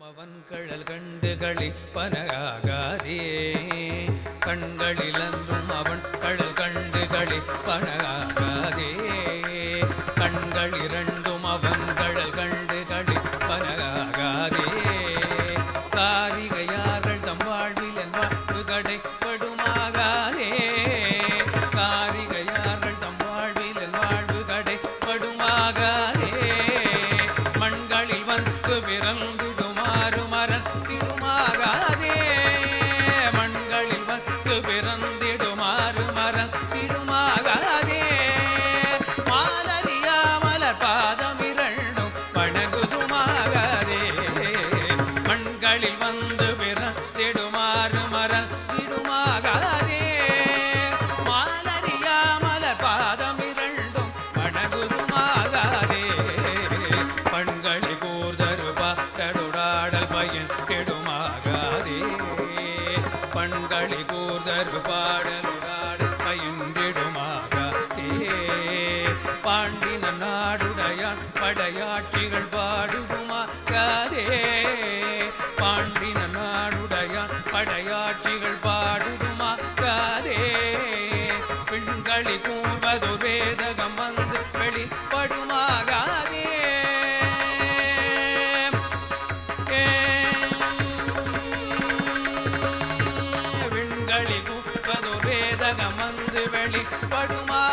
அவன்கழல் கண்டு களிப்பனகாதே கண்களிலன்றும் அவன் கழல் கண்டு களிப்பனகாதே கண்கள் இரண்டும் அவன் கழல் கண்டு களிப்பனகாதே காரிகையார்கள் தம் வாழ்வில் என் வாழ்வு கடைப்படுமாகாதே காரிகையார்கள் தம் வாழ்வில் என் வாழ்வு கடைப்படுமாகாதே மண்களில் வந்து பிறந்து மண்களில் வந்து பிறந்திடுமாறு மறந்திடுமாகாதே மாலரியா மலர் பாதம் இரண்டும் வணங்குதுமாகாதே மண்களில் வந்து பிறந்திடுமாறு மறந்திடுமாகாதே மாலரியா மலர் பாதம் இரண்டும் வணங்குதுமாகாதே பண்களி கூர்தரு பாடல் பயன் கெடுமாகாதே பண்களி கூர்தரு பாடலுடாடல் பயின்றிடுமாகாதே பாண்டின நாடுடையான் படையாட்சிகள் பாடுதுமாகாதே பாண்டின நாடுடையான் படையாட்சிகள் பாடுதுமாகாதே பெண்களி கூர்வதொரு வேதகம் வந்து வெளிப்படுமாகாதே வேதகம் வந்து வெளிப்படுமா